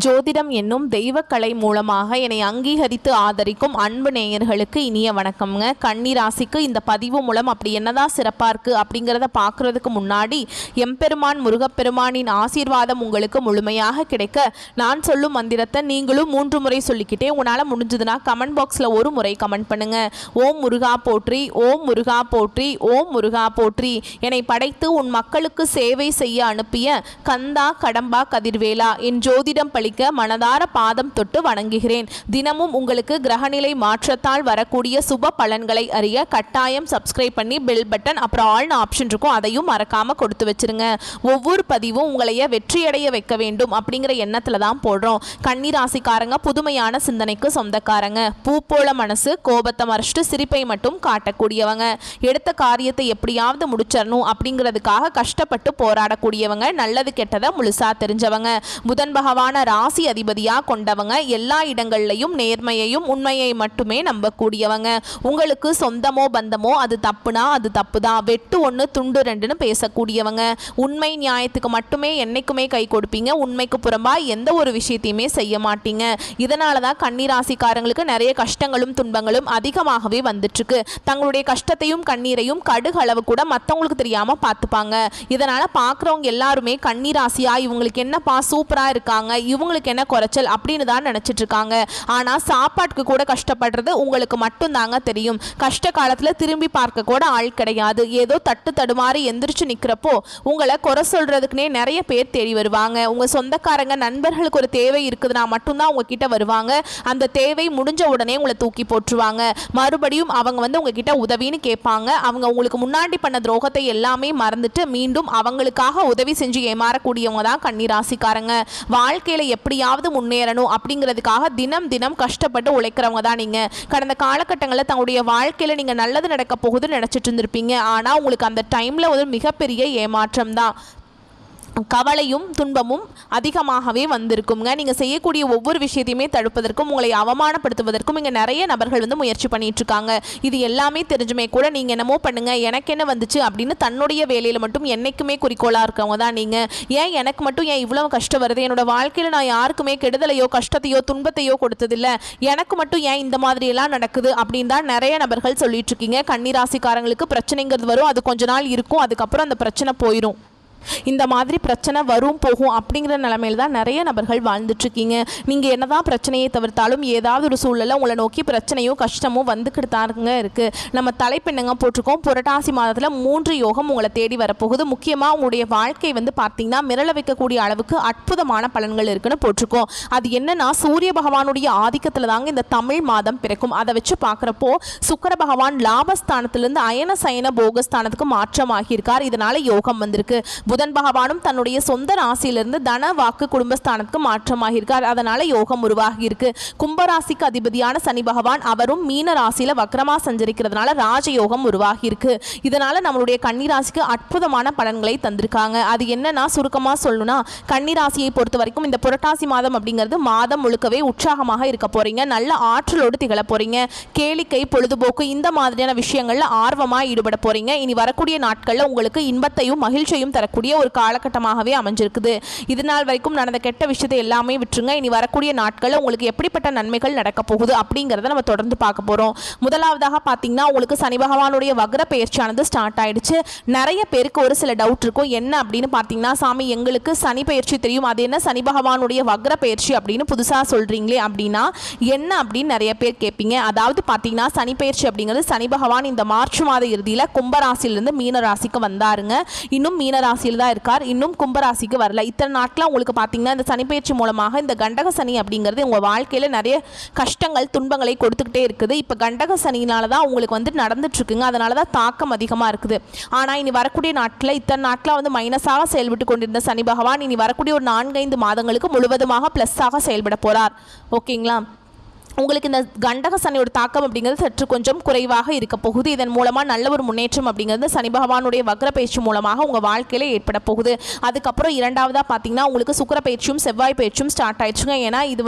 ஜோதிடம் என்னும் தெய்வக்கலை மூலமாக என்னை அங்கீகரித்து ஆதரிக்கும் அன்பு நேயர்களுக்கு இனிய வணக்கம்ங்க. கன்னி ராசிக்கு இந்த பதிவு மூலம் அப்படி என்னதான் சிறப்பாக இருக்குது அப்படிங்கிறத பார்க்குறதுக்கு முன்னாடி எம்பெருமான் முருகப்பெருமானின் ஆசீர்வாதம் உங்களுக்கு முழுமையாக கிடைக்க நான் சொல்லும் மந்திரத்தை நீங்களும் 3 முறை சொல்லிக்கிட்டே உங்களால் முடிஞ்சதுன்னா கமெண்ட் பாக்ஸில் ஒரு முறை கமெண்ட் பண்ணுங்கள். ஓம் முருகா போற்றி, ஓம் முருகா போற்றி, ஓம் முருகா போற்றி. என்னை படைத்து உன் மக்களுக்கு சேவை செய்ய அனுப்பிய கந்தா கடம்பா கதிர்வேலா என் ஜோதிடம் பழிக்க மனதார பாதம் தொட்டு வணங்குகிறேன். தினமும் உங்களுக்கு கிரகநிலை மாற்றத்தால் வரக்கூடிய சுப பலன்களை அறிய கட்டாயம் சப்ஸ்கிரைப் பண்ணி பெல் பட்டன் அப்புறம் ஆல்னு ஆப்ஷன் இருக்கும், அதையும் மறக்காம கொடுத்து வச்சிருங்க. ஒவ்வொரு பதிவும் உங்களைய வெற்றியடைய வைக்க வேண்டும் அப்படிங்கிற எண்ணத்துல தான் போடுறோம். கன்னி ராசிக்காரங்க புதுமையான சிந்தனைக்கு சொந்தக்காரங்க. பூ போல மனசு, கோபத்தை மறைச்சிட்டு சிரிப்பை மட்டும் காட்டக்கூடியவங்க. எடுத்த காரியத்தை எப்படியாவது முடிச்சிடணும் அப்படிங்கிறதுக்காக கஷ்டப்பட்டு போராடக்கூடியவங்க. நல்லது கெட்டதை முழுசா தெரிஞ்சவங்க. புதன் பகவான ராசி அதிபதியாக கொண்டவங்க. எல்லா இடங்கள்லையும் நேர்மையையும் உண்மையை மட்டுமே நம்பக்கூடியவங்க. உங்களுக்கு சொந்தமோ பந்தமோ அது தப்புனா அது தப்பு தான், வெட்டு 1 துண்டு 2ன்னு பேசக்கூடியவங்க. உண்மை நியாயத்துக்கு மட்டுமே என்னைக்குமே கை கொடுப்பீங்க. உண்மைக்கு புறம்பா எந்த ஒரு விஷயத்தையுமே செய்ய மாட்டீங்க. இதனால தான் கன்னி ராசிக்காரங்களுக்கு நிறைய கஷ்டங்களும் துன்பங்களும் அதிகமாகவே வந்துட்டு இருக்கு. தங்களுடைய கஷ்டத்தையும் கண்ணீரையும் கடுகு அளவு கூட மற்றவங்களுக்கு தெரியாம பார்த்துப்பாங்க. இதனால பார்க்குறவங்க எல்லாருமே கன்னி ராசியா இவங்களுக்கு என்னப்பா சூப்பரா இருக்காங்க, இவங்களுக்கு என்ன குறைச்சல் அப்படின்னு தான் நினைச்சிட்டு இருக்காங்க. ஆனா சாப்பாட்டுக்கு கூட கஷ்டப்படுறது உங்களுக்கு மட்டும் தாங்க தெரியும். கஷ்ட காலத்துல திரும்பி பார்க்க கூட ஆள் கிடையாது. ஏதோ தட்டு தடுமாறி எந்திரிச்சு நிக்கிறப்போ உங்களை குறை சொல்றதுக்குனே நிறைய பேர் தேடி வருவாங்க. உங்க சொந்தக்காரங்க நண்பர்களுக்கு ஒரு தேவை இருக்குதுன்னா மட்டும்தான் உங்ககிட்ட வருவாங்க. அந்த தேவை முடிஞ்ச உடனே உங்களை தூக்கி போட்டுருவாங்க. மறுபடியும் அவங்க வந்து உங்ககிட்ட உதவின்னு கேட்பாங்க. அவங்க உங்களுக்கு முன்னாடி பண்ண துரோகத்தை எல்லாமே மறந்துட்டு மீண்டும் அவங்களுக்காக உதவி செஞ்சு ஏமாறக்கூடியவங்க தான் கன்னி ராசிக்காரங்க. வாழ்க்கையில எப்படியாவது முன்னேறணும் அப்படிங்கிறதுக்காக தினம் தினம் கஷ்டப்பட்டு உழைக்கிறவங்க தான் நீங்க. கடந்த காலகட்டங்களில் தங்களுடைய வாழ்க்கையில நீங்க நல்லது நடக்க போகுதுன்னு நினைச்சிட்டு இருந்திருப்பீங்க. ஆனா உங்களுக்கு அந்த டைம்ல ஒரு மிகப்பெரிய ஏமாற்றம் தான். கவலையும் துன்பமும் அதிகமாகவே வந்திருக்குங்க. நீங்கள் செய்யக்கூடிய ஒவ்வொரு விஷயத்தையுமே தடுப்பதற்கும் உங்களை அவமானப்படுத்துவதற்கும் இங்கே நிறைய நபர்கள் வந்து முயற்சி பண்ணிட்டு இருக்காங்க. இது எல்லாமே தெரிஞ்சுமே கூட நீங்கள் என்னமோ பண்ணுங்க, எனக்கு என்ன வந்துச்சு அப்படின்னு தன்னுடைய வேலையில் மட்டும் என்னைக்குமே குறிக்கோளாக இருக்கவங்க தான் நீங்கள். ஏன் எனக்கு மட்டும் ஏன் இவ்வளவு கஷ்டம் வருது, என்னோட வாழ்க்கையில் நான் யாருக்குமே கெடுதலையோ கஷ்டத்தையோ துன்பத்தையோ கொடுத்ததில்லை, எனக்கு மட்டும் ஏன் இந்த மாதிரியெல்லாம் நடக்குது அப்படின்னு தான் நிறைய நபர்கள் சொல்லிட்டு இருக்கீங்க. கன்னி ராசிக்காரங்களுக்கு பிரச்சனைங்கிறது வரும், அது கொஞ்ச நாள் இருக்கும், அதுக்கப்புறம் அந்த பிரச்சனை போயிடும். இந்த மாதிரி பிரச்சனை வரும் போகும் அப்படிங்கிற நிலைமையில் தான் நிறைய நபர்கள் வாழ்ந்துட்டுருக்கீங்க. நீங்கள் என்னதான் பிரச்சனையை தவிர்த்தாலும் ஏதாவது ஒரு சூழலில் உங்களை நோக்கி பிரச்சனையும் கஷ்டமும் வந்துக்கிட்டு தாங்க இருக்குது. நம்ம தலைப்பெண்ணுங்க போட்டிருக்கோம். புரட்டாசி மாதத்தில் 3 யோகம் உங்களை தேடி வரப்போகுது. முக்கியமாக உங்களுடைய வாழ்க்கை வந்து பார்த்தீங்கன்னா மிரள வைக்கக்கூடிய அளவுக்கு அற்புதமான பலன்கள் இருக்குன்னு போட்டிருக்கோம். அது என்னன்னா சூரிய பகவானுடைய ஆதிக்கத்தில் தாங்க இந்த தமிழ் மாதம் பிறக்கும். அதை வச்சு பார்க்குறப்போ சுக்கிர பகவான் லாபஸ்தானத்திலிருந்து அயன சயன போகஸ்தானத்துக்கு மாற்றமாகியிருக்கார். இதனால யோகம் வந்திருக்கு. புதன் பகவானும் தன்னுடைய சொந்த ராசியிலிருந்து தன வாக்கு குடும்பஸ்தானத்துக்கு மாற்றமாகியிருக்கார். அதனால யோகம் உருவாகி இருக்கு. கும்பராசிக்கு அதிபதியான சனி பகவான் அவரும் மீன ராசியில வக்ரமா சஞ்சரிக்கிறதுனால ராஜயோகம் உருவாகி இருக்கு. இதனால நம்மளுடைய கன்னி ராசிக்கு அற்புதமான பலன்களை தந்திருக்காங்க. அது என்னன்னா சுருக்கமா சொல்லணும்னா கன்னி ராசியை பொறுத்த வரைக்கும் இந்த புரட்டாசி மாதம் அப்படிங்கிறது மாதம் முழுக்கவே உற்சாகமாக இருக்க போறீங்க. நல்ல ஆற்றலோடு திகழ போறீங்க. கேளிக்கை பொழுதுபோக்கு இந்த மாதிரியான விஷயங்கள்ல ஆர்வமா ஈடுபட போறீங்க. இனி வரக்கூடிய நாட்கள்ல உங்களுக்கு இன்பத்தையும் மகிழ்ச்சியும் தரக்கூடிய ஒரு காலகட்டமாகவே அமைஞ்சிருக்குது. இது நாள் வரைக்கும் நடந்த கெட்ட விஷயத்தை எல்லாமே விட்டுருங்க. இனி வரக்கூடிய நாட்களில் உங்களுக்கு எப்படிப்பட்ட நன்மைகள் நடக்க போகுது அப்படிங்கிறத நம்ம தொடர்ந்து பார்க்க போறோம். முதலாவதாக பார்த்தீங்கன்னா உங்களுக்கு சனி பகவானுடைய வக்ர பயிற்சியானது ஸ்டார்ட் ஆயிடுச்சு. நிறைய பேருக்கு ஒரு சில டவுட் இருக்கும். என்ன அப்படின்னு பார்த்தீங்கன்னா, சாமி எங்களுக்கு சனி பயிற்சி தெரியும், அது என்ன சனி பகவானுடைய வக்ர பயிற்சி அப்படின்னு புதுசாக சொல்றீங்களே அப்படின்னா என்ன அப்படின்னு நிறைய பேர் கேட்பீங்க. அதாவது பார்த்தீங்கன்னா சனி பயிற்சி அப்படிங்கிறது சனி பகவான் இந்த மார்ச் மாத இறுதியில் கும்பராசிலிருந்து மீன ராசிக்கு வந்தாருங்க. இன்னும் மீன ராசியில் தான் இருக்கார், இன்னும் கும்பராசிக்கு வரல. இத்தனை நாட்கள் உங்களுக்கு பார்த்தீங்கன்னா இந்த சனிப்பெயர்ச்சி மூலமாக இந்த கண்டக சனி அப்படிங்கிறது உங்கள் வாழ்க்கையில் நிறைய கஷ்டங்கள் துன்பங்களை கொடுத்துக்கிட்டே இருக்குது. இப்போ கண்டக சனினால தான் உங்களுக்கு வந்து நடந்துட்டு இருக்குங்க. அதனால தான் தாக்கம் அதிகமாக இருக்குது. ஆனால் இனி வரக்கூடிய நாட்களில் இத்தனை நாட்களாக வந்து மைனஸாக செயல்பட்டு கொண்டிருந்த சனி பகவான் இனி வரக்கூடிய ஒரு 4-5 மாதங்களுக்கு முழுவதுமாக ப்ளஸ்ஸாக செயல்பட போகிறார். ஓகேங்களா? உங்களுக்கு இந்த கண்டக சனியோட தாக்கம் அப்படிங்கிறது சற்று கொஞ்சம் குறைவாக இருக்க போகுது. இதன் மூலமாக நல்ல ஒரு முன்னேற்றம் அப்படிங்கிறது சனி பகவானுடைய வக்ர பயிற்சி மூலமாக உங்கள் வாழ்க்கையில் ஏற்பட போகுது. அதுக்கப்புறம் இரண்டாவதாக பார்த்தீங்கன்னா உங்களுக்கு சுக்கிர பயிற்சியும் செவ்வாய் பயிற்சியும் ஸ்டார்ட் ஆயிடுச்சுங்க. ஏன்னா இது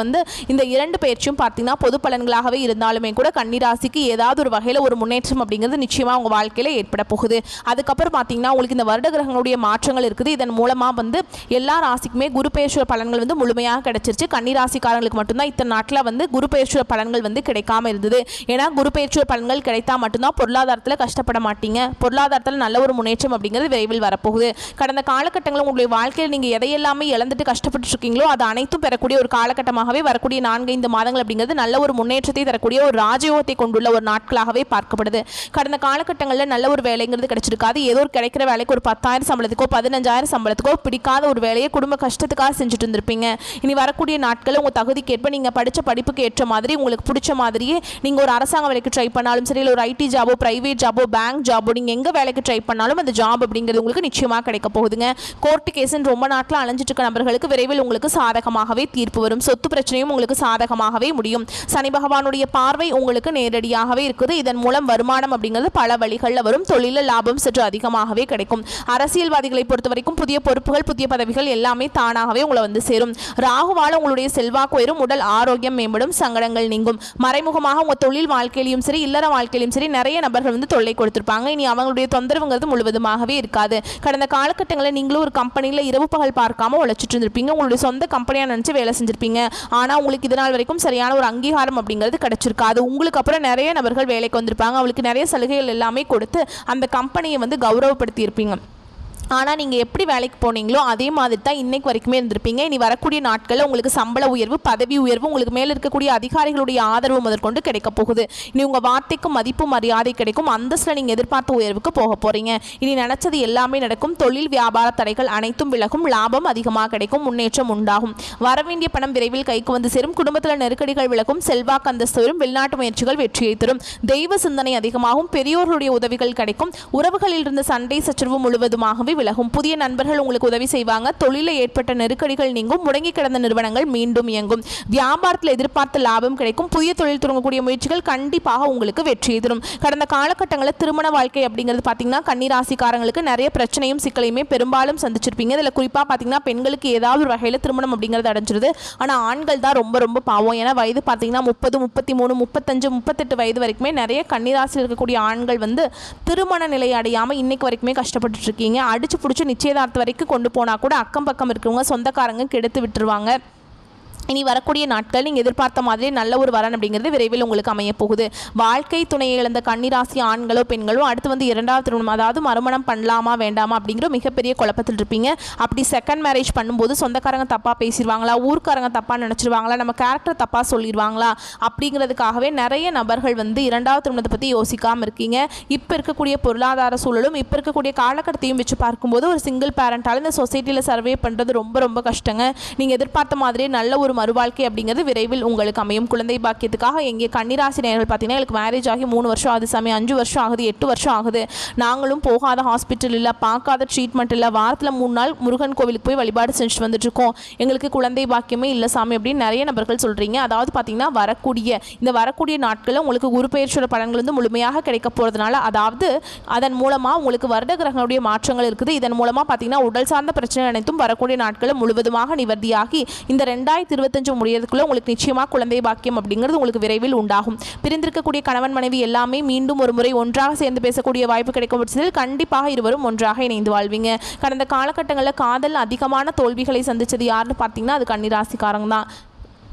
இந்த இரண்டு பயிற்சியும் பார்த்தீங்கன்னா பொது பலன்களாகவே இருந்தாலுமே கூட கன்னிராசிக்கு ஏதாவது ஒரு வகையில் ஒரு முன்னேற்றம் அப்படிங்கிறது நிச்சயமாக உங்கள் வாழ்க்கையில் ஏற்பட போகுது. அதுக்கப்புறம் பார்த்தீங்கன்னா உங்களுக்கு இந்த வருட கிரகங்களுடைய மாற்றங்கள் இருக்குது. இதன் மூலமாக எல்லா ராசிக்குமே குரு பயிற்சி பலன்கள் முழுமையாக கிடைச்சிருச்சு. கன்னிராசிக்காரங்களுக்கு மட்டும்தான் இத்தனை நாட்டில் குரு பயிற்சி பலன்கள் கிடைக்காம இருந்தது. ஏன்னா குரு பயிற்சி பலன்கள் கிடைத்தா மட்டும்தான் பொருளாதாரத்தில் கஷ்டப்பட மாட்டீங்க, பொருளாதாரத்தில் நல்ல ஒரு முன்னேற்றம் அப்படிங்கிறது விரைவில் வரப்போகுது. கடந்த காலகட்டங்களில் உங்களுடைய வாழ்க்கையில் நீங்கள் எதையெல்லாமே இழந்துட்டு கஷ்டப்பட்டு இருக்கீங்களோ அது அனைத்தும் பெறக்கூடிய ஒரு காலகட்டமாகவே வரக்கூடிய 4-5 மாதங்கள் அப்படிங்கிறது நல்ல ஒரு முன்னேற்றத்தை தரக்கூடிய ஒரு ராஜயோகத்தை கொண்டுள்ள ஒரு நாட்களாகவே பார்க்கப்படுது. கடந்த காலகட்டங்களில் நல்ல ஒரு வேலைங்கிறது கிடைச்சிருக்காது. ஏதோ ஒரு கிடைக்கிற வேலைக்கு ஒரு 10,000 சம்பளத்துக்கோ 15,000 சம்பளத்துக்கோ பிடிக்காத ஒரு வேலையை குடும்ப கஷ்டத்துக்காக செஞ்சுட்டு இருந்திருப்பீங்க. இனி வரக்கூடிய நாட்களில் உங்கள் தகுதிக்கேற்ப நீங்கள் படித்த படிப்புக்கு ஏற்ற மாதிரி உங்களுக்கு பிடிச்ச மாதிரியே நீங்கள் ஒரு அரசாங்க வேலைக்கு ட்ரை பண்ணாலும் சரி, இல்லை ஒரு ஐடி ஜாபோ பிரைவேட் ஜாபோ பேங்க் ஜாபோ நீங்கள் எங்கே வேலைக்கு ட்ரை பண்ணாலும் அந்த ஜாப் அப்படிங்கிறது உங்களுக்கு நிச்சயமாக கிடைக்க போகுதுங்க. கோர்ட்டு கேஸுன்னு ரொம்ப நாட்கள் அலைஞ்சிட்டு இருக்க நபர்களுக்கு விரைவில் உங்களுக்கு சாதகமாகவே தீர்ப்பு வரும். சொத்து பிரச்சனையும் உங்களுக்கு சாதகமாகவே முடியும். சனி பகவானுடைய பார்வை உங்களுக்கு நேரடியாகவே இருக்குது. இதன் மூலம் வருமானம் அப்படிங்கிறது பல வழிகளில் வரும். தொழிலில் லாபம் சற்று அதிகமாகவே கிடைக்கும். அரசியல்வாதிகளை பொறுத்த வரைக்கும் புதிய பொறுப்புகள் புதிய பதவிகள் எல்லாமே தானாகவே உங்களை சேரும். ராகுவால உங்களுடைய செல்வாக்கு உயரும், உடல் ஆரோக்கியம் மேம்படும், சங்கடங்கள் நீங்கும். மறைமுகமாக உங்க தொழில் வாழ்க்கையிலும் சரி இல்லற வாழ்க்கையிலும் சரி நிறைய நபர்கள் தொல்லை கொடுத்திருப்பாங்க. இனி அவங்களுடைய தொந்தரவுங்கிறது முழுவதுமாகவே இருக்காது. கடந்த காலகட்டங்களில் நீங்களும் ஒரு கம்பெனியில் இரவு பகல் பார்க்காம உழைச்சிட்டு இருந்திருப்பீங்க. உங்களுடைய சொந்த கம்பெனியா நினைச்சு வேலை செஞ்சிருப்பீங்க. ஆனா உங்களுக்கு இதனால் வரைக்கும் சரியான ஒரு அங்கீகாரம் அப்படிங்கிறது கிடைச்சிருக்காது. உங்களுக்கு அப்புறம் நிறைய நபர்கள் வேலைக்கு வந்திருப்பாங்க. அவங்களுக்கு நிறைய சலுகைகள் எல்லாமே கொடுத்து அந்த கம்பெனியை கௌரவப்படுத்தி இருப்பீங்க. ஆனால் நீங்கள் எப்படி வேலைக்கு போனீங்களோ அதே மாதிரி தான் இன்றைக்கு வரைக்குமே இருந்திருப்பீங்க. இனி வரக்கூடிய நாட்களில் உங்களுக்கு சம்பள உயர்வு பதவி உயர்வு உங்களுக்கு மேலே இருக்கக்கூடிய அதிகாரிகளுடைய ஆதரவு முதற்கொண்டு கிடைக்க போகுது. இனி உங்கள் வார்த்தைக்கு மதிப்பு மரியாதை கிடைக்கும். அந்தஸ்தில் நீங்கள் எதிர்பார்த்த உயர்வுக்கு போக போகிறீங்க. இனி நினச்சது எல்லாமே நடக்கும். தொழில் வியாபார தடைகள் அனைத்தும் விலகும். லாபம் அதிகமாக கிடைக்கும். முன்னேற்றம் உண்டாகும். வரவேண்டிய பணம் விரைவில் கைக்கு சேரும். குடும்பத்தில் நெருக்கடிகள் விலகும். செல்வாக்கு அந்தஸ்து வரும். வெளிநாட்டு முயற்சிகள் வெற்றியை தரும். தெய்வ சிந்தனை அதிகமாகும். பெரியோர்களுடைய உதவிகள் கிடைக்கும். உறவுகளில் இருந்த சண்டை சச்சரவு முழுவதுமாகவே விலகும். புதிய நண்பர்கள் உங்களுக்கு உதவி செய்வாங்க. தொழிலில் ஏற்பட்ட நெருக்கடிகள் நீங்கும். முடங்கி கிடந்த நிறுவனங்கள் மீண்டும் இயங்கும். வியாபாரத்தில் எதிர்பார்த்த லாபம் கிடைக்கும். புதிய தொழில் தொடங்கக்கூடிய முயற்சிகள் கண்டிப்பாக உங்களுக்கு வெற்றி தரும். கடந்த காலகட்டங்களில் திருமண வாழ்க்கை அப்படிங்கிறது பார்த்தீங்கன்னா கன்னிராசிக்காரங்களுக்கு நிறைய பிரச்சனையும் சிக்கலையுமே பெரும்பாலும் சந்திச்சிருப்பீங்க. இதில் குறிப்பாக பார்த்தீங்கன்னா பெண்களுக்கு ஏதாவது ஒரு வகையில் திருமணம் அப்படிங்கிறது அடைஞ்சிருது. ஆனால் ஆண்கள் தான் ரொம்ப ரொம்ப பாவம். ஏன்னா வயது பார்த்தீங்கன்னா 30, 33, 35, 38 வயது வரைக்குமே நிறைய கன்னிராசியில் இருக்கக்கூடிய ஆண்கள் திருமண நிலை அடையாமல் இன்னைக்கு வரைக்குமே கஷ்டப்பட்டு இருக்கீங்க. அடிச்சு பிடிச்சி நிச்சயதார்த்தம் வரைக்கும் கொண்டு போனால் கூட அக்கம் பக்கம் இருக்கிறவங்க சொந்தக்காரங்க கெடுத்து விட்டுருவாங்க. இனி வரக்கூடிய நாட்கள் நீங்கள் எதிர்பார்த்த மாதிரி நல்ல ஒரு வரன் அப்படிங்கிறது விரைவில் உங்களுக்கு அமைய போகுது. வாழ்க்கை துணையை இழந்த கன்னிராசி ஆண்களோ பெண்களோ அடுத்து இரண்டாவது திருமணம் அதாவது மறுமணம் பண்ணலாமா வேண்டாமா அப்படிங்கிற மிகப்பெரிய குழப்பத்தில் இருப்பீங்க. அப்படி செகண்ட் மேரேஜ் பண்ணும்போது சொந்தக்காரங்க தப்பாக பேசிடுவாங்களா, ஊர்க்காரங்க தப்பாக நினச்சிருவாங்களா, நம்ம கேரக்டர் தப்பாக சொல்லிடுவாங்களா அப்படிங்கிறதுக்காகவே நிறைய நபர்கள் இரண்டாவது திருமணத்தை பற்றி யோசிக்காமல் இருக்கீங்க. இப்போ இருக்கக்கூடிய பொருளாதார சூழலும் இப்போ இருக்கக்கூடிய காலகட்டத்தையும் வச்சு பார்க்கும்போது ஒரு சிங்கிள் பேரண்டால் இந்த சொசைட்டியில் சர்வே பண்ணுறது ரொம்ப ரொம்ப கஷ்டங்க. நீங்கள் எதிர்பார்த்த மாதிரியே நல்ல ஒரு மறுவாழ்க்கை அப்படிங்கிறது விரைவில் உங்களுக்கு அமையும். குழந்தை பாக்கியத்துக்காக எங்கே கன்னிராசி நேயர்கள் பார்த்தீங்கன்னா எனக்கு மேரேஜ் ஆகி 3 வருஷம் ஆகுது சாமி, 5 வருஷம் ஆகுது, 8 வருஷம் ஆகுது, நாங்களும் போகாத ஹாஸ்பிட்டல் இல்லை, பார்க்காத ட்ரீட்மெண்ட் இல்லை, வாரத்தில் 3 நாள் முருகன் கோவிலுக்கு போய் வழிபாடு செஞ்சுட்டு வந்துட்டுருக்கோம், எங்களுக்கு குழந்தை பாக்கியமே இல்லை சாமி அப்படின்னு நிறைய நபர்கள் சொல்கிறீங்க. அதாவது பார்த்தீங்கன்னா வரக்கூடிய நாட்களில் உங்களுக்கு குரு பெயர்ச்சியோட பலன்கள் முழுமையாக கிடைக்க போகிறதுனால அதாவது அதன் மூலமாக உங்களுக்கு வருட கிரகங்களுடைய மாற்றங்கள் இருக்குது. இதன் மூலமாக பார்த்தீங்கன்னா உடல் சார்ந்த பிரச்சனை அனைத்தும் வரக்கூடிய நாட்களில் முழுவதுமாக நிவர்த்தியாகி இந்த 2025 முடியறதுக்குள்ள உங்களுக்கு நிச்சயமாக குழந்தை பாக்கியம் அப்படிங்கிறது உங்களுக்கு விரைவில் உண்டாகும். பிரிந்திருக்கக்கூடிய கணவன் மனைவி எல்லாமே மீண்டும் ஒரு முறை ஒன்றாக சேர்ந்து பேசக்கூடிய வாய்ப்பு கிடைக்கும் பட்சத்தில் கண்டிப்பாக இருவரும் ஒன்றாக இணைந்து வாழ்வீங்க. கடந்த காலகட்டங்களில் காதல் அதிகமான தோல்விகளை சந்திச்சது யாருன்னு பார்த்தீங்கன்னா அது கன்னிராசிக்காரங்க தான்.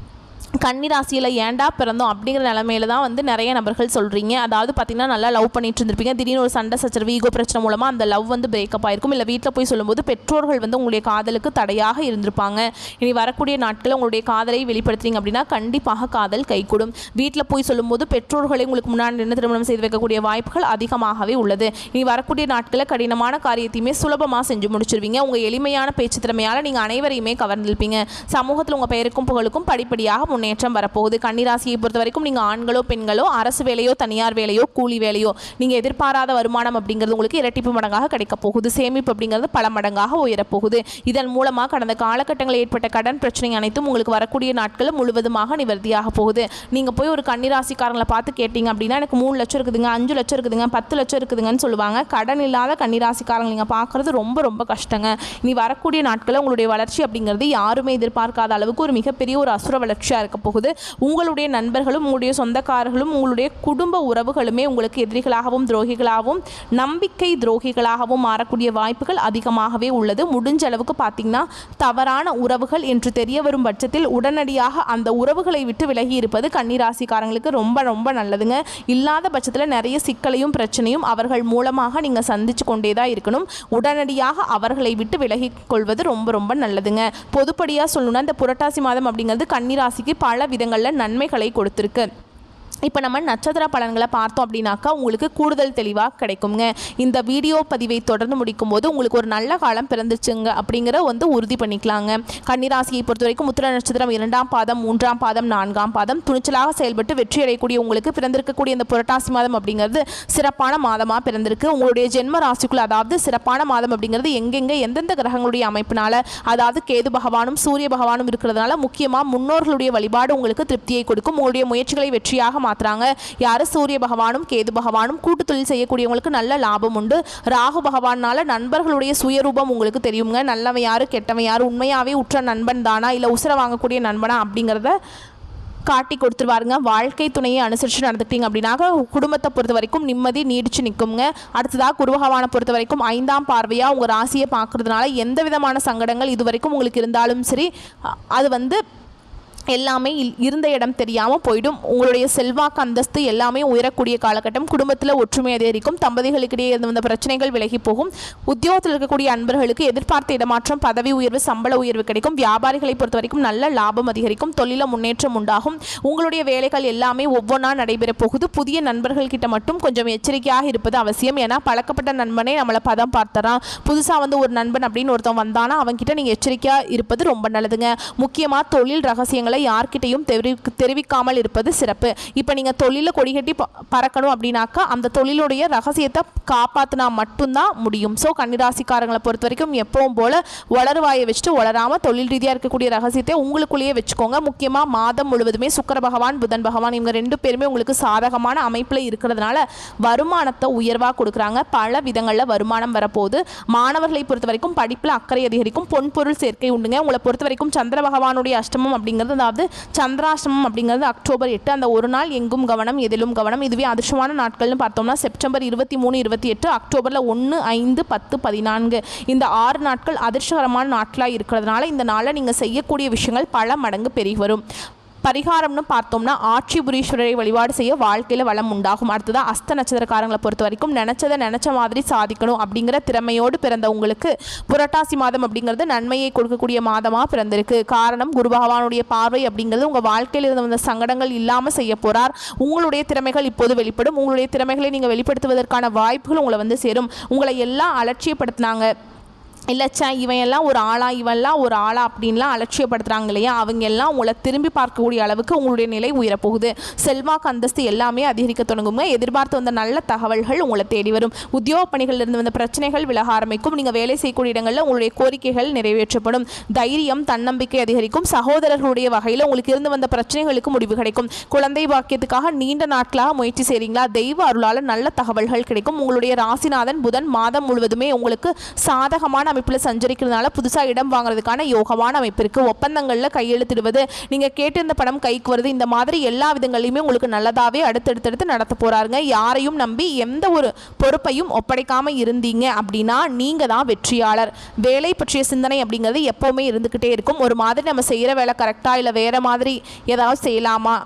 கன்னிராசியில் ஏண்டா பிறந்தோம் அப்படிங்கிற நிலமையில தான் நிறைய நபர்கள் சொல்கிறீங்க. அதாவது பார்த்தீங்கன்னா நல்லா லவ் பண்ணிட்டு இருந்திருப்பீங்க. திடீர்னு ஒரு சண்டை சச்சரவு ஈகோ பிரச்சனை மூலமாக அந்த லவ் பிரேக்கப் ஆயிருக்கும். இல்லை வீட்டில் போய் சொல்லும்போது பெற்றோர்கள் உங்களுடைய காதலுக்கு தடையாக இருந்திருப்பாங்க. இனி வரக்கூடிய நாட்களில் உங்களுடைய காதலை வெளிப்படுத்துறீங்க அப்படின்னா கண்டிப்பாக காதல் கைகூடும். வீட்டில் போய் சொல்லும்போது பெற்றோர்களை உங்களுக்கு முன்னாடி நின்று திருமணம் செய்து வைக்கக்கூடிய வாய்ப்புகள் அதிகமாகவே உள்ளது. இனி வரக்கூடிய நாட்களில் கடினமான காரியத்தையுமே சுலபமாக செஞ்சு முடிச்சிருவீங்க. உங்கள் எளிமையான பேச்சு திறமையால் நீங்கள் அனைவரையுமே கவர்ந்திருப்பீங்க. சமூகத்தில் உங்கள் பெயருக்கும் புகழுக்கும் படிப்படியாக முன்னேற்றம் வரப்போகுது. கன்னிராசியை பொறுத்த வரைக்கும் நீங்கள் ஆண்களோ பெண்களோ அரசு வேலையோ தனியார் வேலையோ கூலி வேலையோ நீங்கள் எதிர்பாராத வருமானம் அப்படிங்கிறது உங்களுக்கு இரட்டிப்பு மடங்காக கிடைக்க போகுது. சேமிப்பு அப்படிங்கிறது பல மடங்காக உயரப்போகுது. இதன் மூலமாக கடந்த காலகட்டங்களில் ஏற்பட்ட கடன் பிரச்சனை அனைத்தும் உங்களுக்கு வரக்கூடிய நாட்கள் முழுவதுமாக நிவர்த்தியாக போகுது. நீங்கள் போய் ஒரு கன்னிராசிக்காரங்களை பார்த்து கேட்டீங்க அப்படின்னா எனக்கு 3 லட்சம் இருக்குதுங்க, 5 லட்சம் இருக்குதுங்க, 10 லட்சம் இருக்குதுங்கன்னு சொல்லுவாங்க. கடன் இல்லாத கன்னிராசிக்காரங்க நீங்கள் பார்க்குறது ரொம்ப ரொம்ப கஷ்டங்க. இனி வரக்கூடிய நாட்களில் உங்களுடைய வளர்ச்சி அப்படிங்கிறது யாருமே எதிர்பார்க்காத அளவுக்கு ஒரு மிகப்பெரிய ஒரு அசுர வளர்ச்சியாக இருக்க போகுது. உங்களுடைய நண்பர்களும் உங்களுடைய சொந்தக்காரர்களும் உங்களுடைய குடும்ப உறவுகளுமே உங்களுக்கு எதிரிகளாகவும் துரோகிகளாகவும் நம்பிக்கை துரோகிகளாகவும் மாறக்கூடிய வாய்ப்புகள் அதிகமாகவே உள்ளது. முடிஞ்ச அளவுக்கு பார்த்தீங்கன்னா தவறான உறவுகள் என்று தெரிய வரும் பட்சத்தில் உடனடியாக அந்த உறவுகளை விட்டு விலகி இருப்பது கன்னிராசிக்காரங்களுக்கு ரொம்ப ரொம்ப நல்லதுங்க. இல்லாத பட்சத்தில் நிறைய சிக்கலையும் பிரச்சனையும் அவர்கள் மூலமாக நீங்கள் சந்திச்சு கொண்டே தான் இருக்கணும். உடனடியாக அவர்களை விட்டு விலகி கொள்வது ரொம்ப ரொம்ப நல்லதுங்க. பொதுப்படியாக சொல்லணும்னா இந்த புரட்டாசி மாதம் அப்படிங்கிறது கன்னிராசிக்கு பல விதங்களில் நன்மைகளை கொடுத்துருக்கு. இப்போ நம்ம நட்சத்திர பலன்களை பார்த்தோம் அப்படின்னாக்கா உங்களுக்கு கூடுதல் தெளிவாக கிடைக்குங்க. இந்த வீடியோ பதிவை தொடர்ந்து முடிக்கும் போது உங்களுக்கு ஒரு நல்ல காலம் பிறந்துச்சுங்க அப்படிங்கிற உறுதி பண்ணிக்கலாங்க. கன்னிராசியை பொறுத்த வரைக்கும் உத்திர நட்சத்திரம் 2ஆம் பாதம் 3ஆம் பாதம் 4ஆம் பாதம் துணிச்சலாக செயல்பட்டு வெற்றி அடையக்கூடிய உங்களுக்கு பிறந்திருக்கக்கூடிய இந்த புரட்டாசி மாதம் அப்படிங்கிறது சிறப்பான மாதமாக பிறந்திருக்கு. உங்களுடைய ஜென்ம ராசிக்குள்ள அதாவது சிறப்பான மாதம் அப்படிங்கிறது எங்கெங்கே எந்தெந்த கிரகங்களுடைய அமைப்பினால அதாவது கேது பகவானும் சூரிய பகவானும் இருக்கிறதுனால முக்கியமாக முன்னோர்களுடைய வழிபாடு உங்களுக்கு திருப்தியை கொடுக்கும். உங்களுடைய முயற்சிகளை வெற்றியாக மாத்துறாங்க. யாரு சூரிய பகவானும் கேது பகவானும் கூட்டு தொழில் செய்யக்கூடியவங்களுக்கு நல்ல லாபம் உண்டு. ராகு பகவானால நண்பர்களுடைய சுயரூபம் உங்களுக்கு தெரியுங்க. நல்லவன் யாரு கெட்டவன் யாரு உண்மையாவே உற்ற நண்பன் தானா இல்லை உசுர வாங்கக்கூடிய நண்பனா அப்படிங்கிறத காட்டி கொடுத்துருவாருங்க. வாழ்க்கை துணையை அனுசரித்து நடந்துக்கிட்டீங்க அப்படின்னாக்க குடும்பத்தை பொறுத்த வரைக்கும் நிம்மதி நீடிச்சு நிற்குங்க. அடுத்ததாக குரு பகவானை பொறுத்த வரைக்கும் 5ஆம் பார்வையாக உங்கள் ராசியை பார்க்கறதுனால எந்த விதமான சங்கடங்கள் இது வரைக்கும் உங்களுக்கு இருந்தாலும் சரி அது எல்லாமே இருந்த இடம் தெரியாமல் போயிடும். உங்களுடைய செல்வாக்கு அந்தஸ்து எல்லாமே உயரக்கூடிய காலகட்டம். குடும்பத்தில் ஒற்றுமை அதிகரிக்கும். தம்பதிகளுக்கிடையே இருந்த பிரச்சனைகள் விலகி போகும். உத்தியோகத்தில் இருக்கக்கூடிய அன்பர்களுக்கு எதிர்பார்த்த இடமாற்றம் பதவி உயர்வு சம்பள உயர்வு கிடைக்கும். வியாபாரிகளை பொறுத்த வரைக்கும் நல்ல லாபம் அதிகரிக்கும். தொழில முன்னேற்றம் உண்டாகும். உங்களுடைய வேலைகள் எல்லாமே ஒவ்வொன்றா நடைபெற போகுது. புதிய நண்பர்கள் கிட்ட மட்டும் கொஞ்சம் எச்சரிக்கையாக இருப்பது அவசியம். ஏன்னா பழக்கப்பட்ட நண்பனே நம்மளை பதம் பார்த்தறான். புதுசாக ஒரு நண்பன் அப்படின்னு ஒருத்தன் வந்தானா அவன்கிட்ட நீங்கள் எச்சரிக்கையாக இருப்பது ரொம்ப நல்லதுங்க. முக்கியமாக தொழில் ரகசியங்களை யார்கிட்டையும் தெரிவிக்காமல் இருப்பது சிறப்பு. இப்போ நீங்கள் தொழிலில் கொடிகட்டி பறக்கணும் அப்படின்னாக்கா அந்த தொழிலுடைய ரகசியத்தை காப்பாற்றினா மட்டும்தான் முடியும். ஸோ கன்னிராசிக்காரங்களை பொறுத்த வரைக்கும் எப்பவும் போல வளருவாயை வச்சுட்டு வளராமல் தொழில் ரீதியாக இருக்கக்கூடிய ரகசியத்தை உங்களுக்குள்ளேயே வச்சுக்கோங்க. முக்கியமாக மாதம் முழுவதுமே சுக்கிர பகவான் புதன் பகவான் இவங்க 2 பேருமே உங்களுக்கு சாதகமான அமைப்பில் இருக்கிறதுனால வருமானத்தை உயர்வாக கொடுக்குறாங்க. பல விதங்களில் வருமானம் வரப்போகுது. மாணவர்களை பொறுத்த வரைக்கும் படிப்பில் அக்கறை அதிகரிக்கும். பொன்பொருள் சேர்க்கை உண்டுங்க. உங்களை பொறுத்த வரைக்கும் சந்திர பகவானுடைய அஷ்டமம் அப்படிங்கிறது அதாவது சந்திராஷ்டமம் அப்படிங்கிறது அக்டோபர் 8 அந்த ஒரு நாள் எங்கும் கவனம் எதிலும் கவனம். இதுவே அதிர்ஷ்டமான நாட்கள்னு பார்த்தோம்னா செப்டம்பர் 23 28 அக்டோபரில் 1 5 10 14 இந்த 6 நாட்கள் அதிர்ஷ்டகரமான நாட்களாக இருக்கிறதுனால இந்த நாளில் நீங்கள் செய்யக்கூடிய விஷயங்கள் பல மடங்கு பெருகி வரும். பரிகாரம்னு பார்த்தோம்னா ஆட்சிபுரீஸ்வரரை வழிபாடு செய்ய வாழ்க்கையில் வளம் உண்டாகும். அடுத்ததாக அஸ்த நட்சத்திரக்காரங்களை பொறுத்த வரைக்கும் நினச்ச மாதிரி சாதிக்கணும் அப்படிங்கிற திறமையோடு பிறந்த உங்களுக்கு புரட்டாசி மாதம் அப்படிங்கிறது நன்மையை கொடுக்கக்கூடிய மாதமாக பிறந்திருக்கு. காரணம் குரு பகவானுடைய பார்வை அப்படிங்கிறது உங்கள் வாழ்க்கையில் இருந்து வந்த சங்கடங்கள் இல்லாமல் செய்ய போகிறார். உங்களுடைய திறமைகள் இப்போது வெளிப்படும். உங்களுடைய திறமைகளை நீங்கள் வெளிப்படுத்துவதற்கான வாய்ப்புகள் உங்களை சேரும். உங்களை எல்லாம் அலட்சியப்படுத்தினாங்க இல்லைச்சா இவன் எல்லாம் ஒரு ஆளா இவெல்லாம் ஒரு ஆளா அப்படின்லாம் அலட்சியப்படுத்துகிறாங்க இல்லையா அவங்க எல்லாம் உங்களை திரும்பி பார்க்கக்கூடிய அளவுக்கு உங்களுடைய நிலை உயரப்போகுது. செல்வாக்கு அந்தஸ்து எல்லாமே அதிகரிக்க தொடங்குங்க. எதிர்பார்த்து வந்த நல்ல தகவல்கள் உங்களை தேடி வரும். உத்தியோக பணிகளில் இருந்து வந்த பிரச்சனைகள் விலக ஆரம்பிக்கும். நீங்கள் வேலை செய்யக்கூடிய இடங்களில் உங்களுடைய கோரிக்கைகள் நிறைவேற்றப்படும். தைரியம் தன்னம்பிக்கை அதிகரிக்கும். சகோதரர்களுடைய வகையில் உங்களுக்கு இருந்து வந்த பிரச்சனைகளுக்கு முடிவு கிடைக்கும். குழந்தை பாக்கியத்துக்காக நீண்ட நாட்களாக முயற்சி செய்கிறீங்களா தெய்வ அருளால் நல்ல தகவல்கள் கிடைக்கும். உங்களுடைய ராசிநாதன் புதன் மாதம் முழுவதுமே உங்களுக்கு சாதகமான அமைப்பில் சஞ்சரிக்கிறதுனால புதுசாக இடம் வாங்குறதுக்கான யோகமான அமைப்பு இருக்குது. ஒப்பந்தங்களில் கையெழுத்திடுவது நீங்கள் கேட்டிருந்த பணம் கைக்கு வருது. இந்த மாதிரி எல்லா விதங்களையுமே உங்களுக்கு நல்லதாகவே அடுத்தடுத்து நடத்த போகிறாருங்க. யாரையும் நம்பி எந்த ஒரு பொறுப்பையும் ஒப்படைக்காமல் இருந்தீங்க அப்படின்னா நீங்கள் தான் வெற்றியாளர். வேலை பற்றிய சிந்தனை அப்படிங்கிறது எப்போவுமே இருந்துக்கிட்டே இருக்கும். ஒரு மாதிரி நம்ம செய்கிற வேலை கரெக்டாக இல்லை வேறு மாதிரி ஏதாவது செய்யலாமா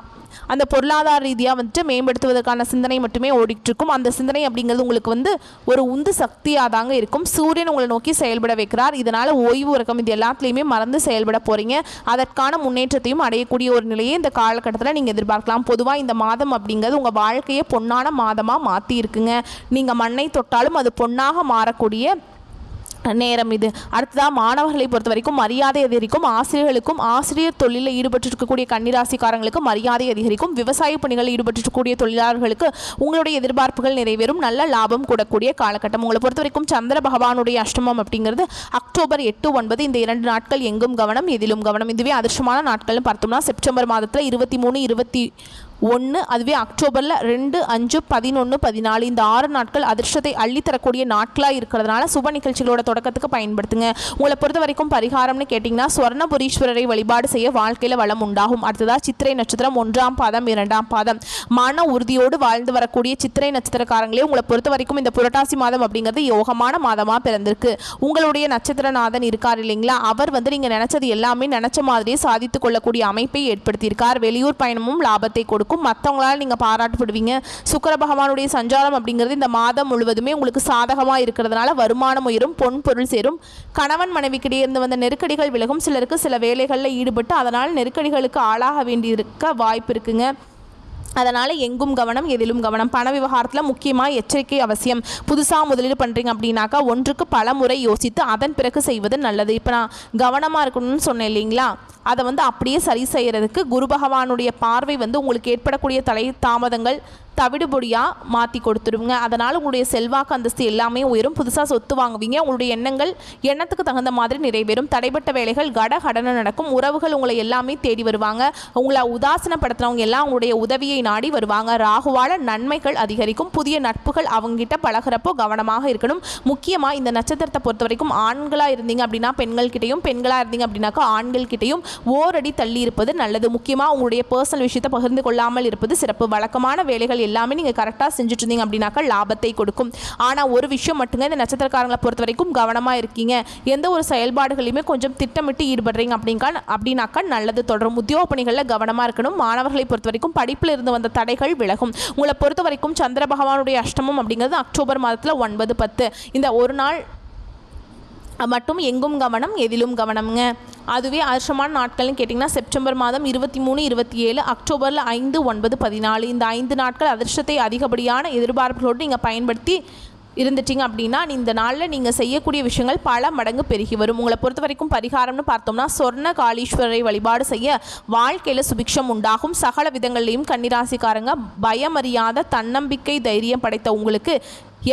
அந்த பொருளாதார ரீதியாக மேம்படுத்துவதற்கான சிந்தனை மட்டுமே ஓடிட்டு இருக்கும். அந்த சிந்தனை அப்படிங்கிறது உங்களுக்கு ஒரு உந்து சக்தியாக தாங்க இருக்கும். சூரியன் உங்களை நோக்கி செயல்பட வைக்கிறார். இதனால் ஓய்வு உறக்கம் இது எல்லாத்துலேயுமே மறந்து செயல்பட போகிறீங்க. அதற்கான முன்னேற்றத்தையும் அடையக்கூடிய ஒரு நிலையை இந்த காலகட்டத்தில் நீங்கள் எதிர்பார்க்கலாம். பொதுவாக இந்த மாதம் அப்படிங்கிறது உங்கள் வாழ்க்கையை பொன்னான மாதமாக மாற்றி இருக்குங்க. நீங்கள் மண்ணை தொட்டாலும் அது பொன்னாக மாறக்கூடிய நேரம் இது. அடுத்ததாக மாணவர்களை பொறுத்த வரைக்கும் மரியாதை அதிகரிக்கும். ஆசிரியர்களுக்கும் ஆசிரியர் தொழிலில் ஈடுபட்டிருக்கக்கூடிய கன்னிராசிக்காரங்களுக்கு மரியாதை அதிகரிக்கும். விவசாய பணிகளில் ஈடுபட்டிருக்கக்கூடிய தொழிலாளர்களுக்கு உங்களுடைய எதிர்பார்ப்புகள் நிறைவேறும். நல்ல லாபம் கூடக்கூடிய காலகட்டம். உங்களை பொறுத்த வரைக்கும் சந்திர பகவானுடைய அஷ்டமம் அப்படிங்கிறது அக்டோபர் 8, 9 இந்த 2 நாட்கள் எங்கும் கவனம் எதிலும் கவனம். இதுவே அதிர்ஷ்டமான நாட்கள்னு பார்த்தோம்னா செப்டம்பர் மாதத்தில் 23, 21, அதுவே அக்டோபரில் 2, 5, 11, 14 இந்த 6 நாட்கள் அதிர்ஷ்டத்தை அள்ளித்தரக்கூடிய நாட்களாக இருக்கிறதுனால சுப நிகழ்ச்சிகளோட தொடக்கத்துக்கு பயன்படுத்துங்க. உங்களை பொறுத்த வரைக்கும் பரிகாரம்னு கேட்டிங்கன்னா சுவர்ணபுரீஸ்வரரை வழிபாடு செய்ய வாழ்க்கையில் வளம் உண்டாகும். அடுத்ததாக சித்திரை நட்சத்திரம் 1ஆம் பாதம் 2ஆம் பாதம் மன உறுதியோடு வாழ்ந்து வரக்கூடிய சித்திரை நட்சத்திரக்காரங்களே உங்களை பொறுத்த வரைக்கும் இந்த புரட்டாசி மாதம் அப்படிங்கிறது யோகமான மாதமாக பிறந்திருக்கு. உங்களுடைய நட்சத்திரநாதன் இருக்கார் இல்லைங்களா, அவர் நீங்கள் நினைச்சது எல்லாமே நினைச்ச மாதிரியே சாதித்து கொள்ளக்கூடிய அமைப்பை ஏற்படுத்தியிருக்கார். வெளியூர் பயணமும் லாபத்தை கொடுக்கும். மற்றவங்களால் நீங்கள் பாராட்டப்படுவீங்க. சுக்கிர பகவானுடைய சஞ்சாரம் அப்படிங்கிறது இந்த மாதம் முழுவதுமே உங்களுக்கு சாதகமாக இருக்கிறதுனால வருமானம் உயரும், பொன் பொருள் சேரும். கணவன் மனைவிக்கிடையே இருந்து வந்த நெருக்கடிகள் விலகும். சிலருக்கு சில வேலைகளில் ஈடுபட்டு அதனால் நெருக்கடிகளுக்கு ஆளாக வேண்டியிருக்க வாய்ப்பு இருக்குங்க. அதனால் எங்கும் கவனம் எதிலும் கவனம். பண விவகாரத்தில் முக்கியமாக எச்சரிக்கை அவசியம். புதுசாக முதலீடு பண்ணுறீங்க அப்படின்னாக்கா ஒன்றுக்கு பல முறை யோசித்து அதன் பிறகு செய்வது நல்லது. இப்போ நான் கவனமாக இருக்கணும்னு சொன்னேன் இல்லைங்களா, அதை அப்படியே சரி செய்கிறதுக்கு குரு பகவானுடைய பார்வை உங்களுக்கு ஏற்படக்கூடிய தலை தாமதங்கள் தவிடுபொடியாக மாற்றி கொடுத்துருங்க. அதனால் உங்களுடைய செல்வாக்கு அந்தஸ்து எல்லாமே உயரும். புதுசாக சொத்து வாங்குவீங்க. உங்களுடைய எண்ணத்துக்கு தகுந்த மாதிரி நிறைவேறும். தடைப்பட்ட வேலைகள் கடன நடக்கும். உறவுகள் உங்களை எல்லாமே தேடி வருவாங்க. உங்களை உதாசனப்படுத்துறவங்க எல்லாம் உங்களுடைய உதவியை நாடி வருவாங்க. ராகுவால நன்மைகள் அதிகரிக்கும். புதிய நட்புகள் அவங்ககிட்ட பழகிறப்போ கவனமாக இருக்கணும். முக்கியமாக இந்த நட்சத்திரத்தை பொறுத்த வரைக்கும் ஆண்களாக இருந்தீங்க அப்படின்னா பெண்கள்கிட்டையும், பெண்களாக இருந்தீங்க அப்படின்னாக்கா ஆண்கள்கிட்டையும் ஓரடி தள்ளி இருப்பது நல்லது. முக்கியமாக உங்களுடைய பர்சனல் விஷயத்தை பகிர்ந்து கொள்ளாமல் இருப்பது சிறப்பு. வழக்கமான வேலைகள் எல்லாமே நீங்கள் கரெக்டாக செஞ்சுட்டு இருந்தீங்க அப்படின்னாக்கா லாபத்தை கொடுக்கும். ஆனால் ஒரு விஷயம் மட்டுங்க, இந்த நட்சத்திரக்காரங்களை பொறுத்த வரைக்கும் கவனமாக இருக்கீங்க. எந்த ஒரு செயல்பாடுகளையுமே கொஞ்சம் திட்டமிட்டு ஈடுபடுறீங்க அப்படின்னாக்கா நல்லது தொடரும். உத்தியோக பணிகளில் கவனமாக இருக்கணும். மாணவர்களை பொறுத்த வரைக்கும் படிப்பில் இருந்து வந்த தடைகள் விலகும். உங்களை பொறுத்த வரைக்கும் சந்திர பகவானுடைய அஷ்டமம் அப்படிங்கிறது அக்டோபர் மாதத்தில் 9, 10 இந்த ஒரு நாள் மட்டும் எங்கும் கவனம் எதிலும் கவனம்ங்க. அதுவே அதிர்ஷ்டமான நாட்கள்னு கேட்டிங்கன்னா செப்டம்பர் மாதம் 23, 27, அக்டோபரில் 5, 9, 14 இந்த 5 நாட்கள் அதிர்ஷ்டத்தை அதிகப்படியான எதிர்பார்ப்புகளோடு நீங்கள் பயன்படுத்தி இருந்துட்டீங்க அப்படின்னா இந்த நாளில் நீங்கள் செய்யக்கூடிய விஷயங்கள் பல மடங்கு பெருகி வரும். உங்களை பொறுத்த வரைக்கும் பரிகாரம்னு பார்த்தோம்னா சொர்ண காளீஸ்வரரை வழிபாடு செய்ய வாழ்க்கையில் சுபிக்ஷம் உண்டாகும். சகல விதங்கள்லையும் கன்னிராசிக்காரங்க பயமறியாத தன்னம்பிக்கை தைரியம் படைத்த உங்களுக்கு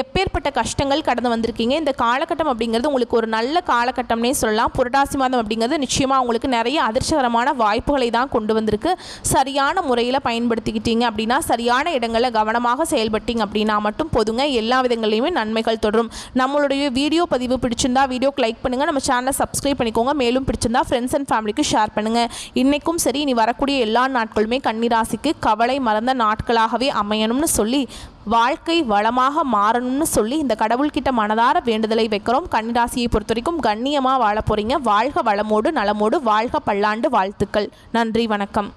எப்பேற்பட்ட கஷ்டங்கள் கடந்து வந்திருக்கீங்க. இந்த காலகட்டம் அப்படிங்கிறது உங்களுக்கு ஒரு நல்ல காலகட்டம்னே சொல்லலாம். புரட்டாசி மாதம் அப்படிங்கிறது நிச்சயமாக உங்களுக்கு நிறைய அதிர்ஷ்டகரமான வாய்ப்புகளை தான் கொண்டு வந்திருக்கு. சரியான முறையில் பயன்படுத்திக்கிட்டீங்க அப்படின்னா, சரியான இடங்களில் கவனமாக செயல்பட்டீங்க அப்படின்னா மட்டும் போதுங்க. எல்லா விதங்களையுமே நன்மைகள் தொடரும். நம்மளுடைய வீடியோ பதிவு பிடிச்சிருந்தா வீடியோக்கு லைக் பண்ணுங்கள். நம்ம சேனலை சப்ஸ்கிரைப் பண்ணிக்கோங்க. மேலும் பிடிச்சிருந்தா ஃப்ரெண்ட்ஸ் அண்ட் ஃபேமிலிக்கு ஷேர் பண்ணுங்கள். இன்றைக்கும் சரி, இனி வரக்கூடிய எல்லா நாட்களுமே கன்னிராசிக்கு கவலை மறந்த நாட்களாகவே அமையணும்னு சொல்லி, வாழ்க்கை வளமாக மாறணும்னு சொல்லி இந்த கடவுள்கிட்ட மனதார வேண்டுதலை வைக்கிறோம். கன்னிராசியை பொறுத்த வரைக்கும் கண்ணியமாக வாழ போகிறீங்க. வாழ்க வளமோடு நலமோடு, வாழ்க பல்லாண்டு வாழ்த்துக்கள். நன்றி, வணக்கம்.